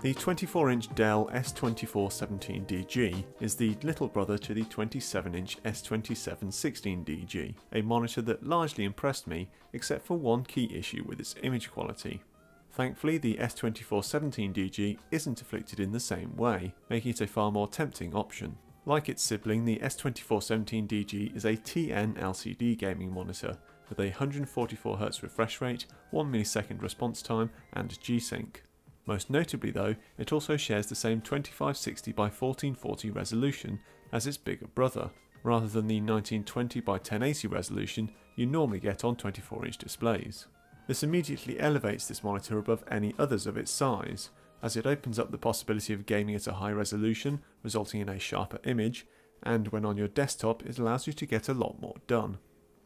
The 24-inch Dell S2417DG is the little brother to the 27-inch S2716DG, a monitor that largely impressed me except for one key issue with its image quality. Thankfully, the S2417DG isn't afflicted in the same way, making it a far more tempting option. Like its sibling, the S2417DG is a TN LCD gaming monitor with a 144Hz refresh rate, 1 millisecond response time and G-Sync. Most notably though, it also shares the same 2560 by 1440 resolution as its bigger brother, rather than the 1920 by 1080 resolution you normally get on 24-inch displays. This immediately elevates this monitor above any others of its size, as it opens up the possibility of gaming at a high resolution, resulting in a sharper image, and when on your desktop it allows you to get a lot more done.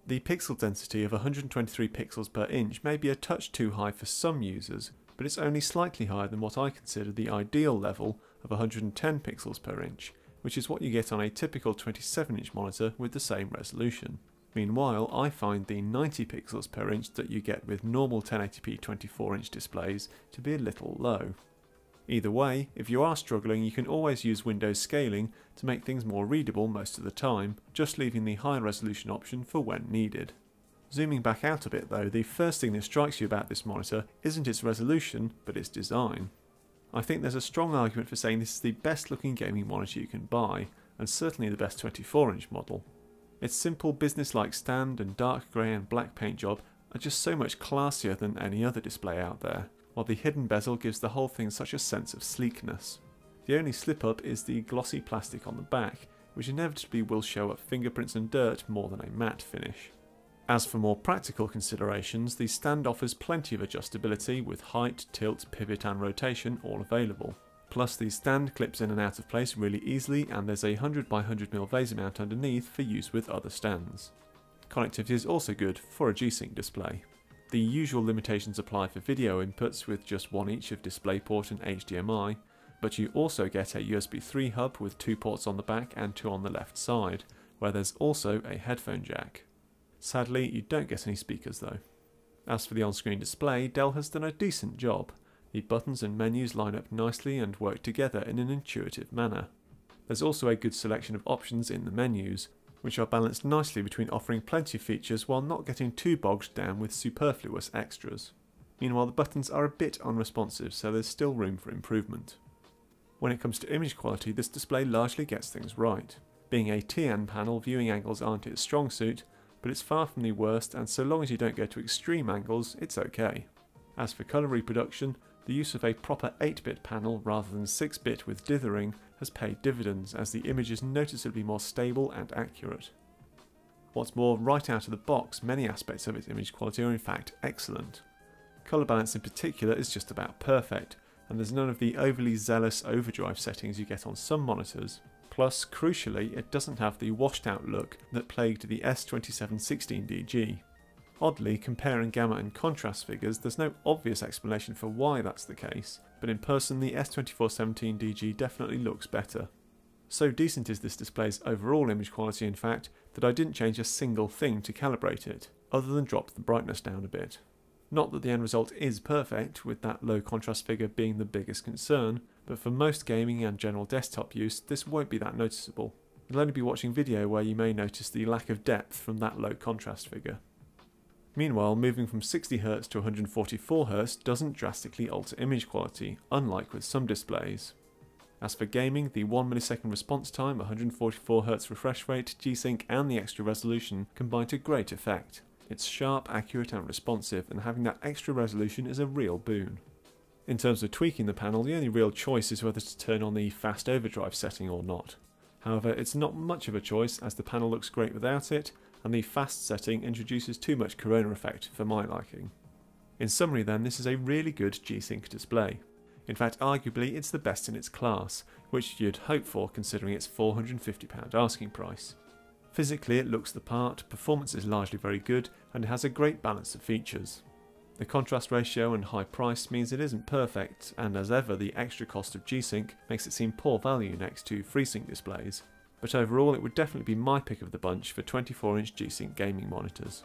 The pixel density of 123 pixels per inch may be a touch too high for some users, but it's only slightly higher than what I consider the ideal level of 110 pixels per inch, which is what you get on a typical 27-inch monitor with the same resolution. Meanwhile, I find the 90 pixels per inch that you get with normal 1080p 24-inch displays to be a little low. Either way, if you are struggling, you can always use Windows scaling to make things more readable most of the time, just leaving the high resolution option for when needed. Zooming back out a bit though, the first thing that strikes you about this monitor isn't its resolution, but its design. I think there's a strong argument for saying this is the best looking gaming monitor you can buy, and certainly the best 24-inch model. Its simple business-like stand and dark grey and black paint job are just so much classier than any other display out there, while the hidden bezel gives the whole thing such a sense of sleekness. The only slip-up is the glossy plastic on the back, which inevitably will show up fingerprints and dirt more than a matte finish. As for more practical considerations, the stand offers plenty of adjustability with height, tilt, pivot and rotation all available. Plus the stand clips in and out of place really easily, and there's a 100x100mm VESA mount underneath for use with other stands. Connectivity is also good for a G-Sync display. The usual limitations apply for video inputs with just one each of DisplayPort and HDMI, but you also get a USB 3 hub with 2 ports on the back and 2 on the left side, where there's also a headphone jack. Sadly, you don't get any speakers though. As for the on-screen display, Dell has done a decent job. The buttons and menus line up nicely and work together in an intuitive manner. There's also a good selection of options in the menus, which are balanced nicely between offering plenty of features while not getting too bogged down with superfluous extras. Meanwhile, the buttons are a bit unresponsive, so there's still room for improvement. When it comes to image quality, this display largely gets things right. Being a TN panel, viewing angles aren't its strong suit, but it's far from the worst, and so long as you don't go to extreme angles, it's okay. As for colour reproduction, the use of a proper 8-bit panel rather than 6-bit with dithering has paid dividends, as the image is noticeably more stable and accurate. What's more, right out of the box, many aspects of its image quality are in fact excellent. Colour balance in particular is just about perfect, and there's none of the overly zealous overdrive settings you get on some monitors. Plus, crucially, it doesn't have the washed out look that plagued the S2716DG. Oddly, comparing gamma and contrast figures, there's no obvious explanation for why that's the case, but in person the S2417DG definitely looks better. So decent is this display's overall image quality in fact, that I didn't change a single thing to calibrate it, other than drop the brightness down a bit. Not that the end result is perfect, with that low contrast figure being the biggest concern, but for most gaming and general desktop use, this won't be that noticeable. You'll only be watching video where you may notice the lack of depth from that low contrast figure. Meanwhile, moving from 60Hz to 144Hz doesn't drastically alter image quality, unlike with some displays. As for gaming, the 1 millisecond response time, 144Hz refresh rate, G-Sync and the extra resolution combine to great effect. It's sharp, accurate and responsive, and having that extra resolution is a real boon. In terms of tweaking the panel, the only real choice is whether to turn on the fast overdrive setting or not. However, it's not much of a choice, as the panel looks great without it, and the fast setting introduces too much corona effect for my liking. In summary then, this is a really good G-Sync display. In fact, arguably it's the best in its class, which you'd hope for considering its £450 asking price. Physically it looks the part, performance is largely very good, and it has a great balance of features. The contrast ratio and high price means it isn't perfect, and as ever the extra cost of G-Sync makes it seem poor value next to FreeSync displays, but overall it would definitely be my pick of the bunch for 24-inch G-Sync gaming monitors.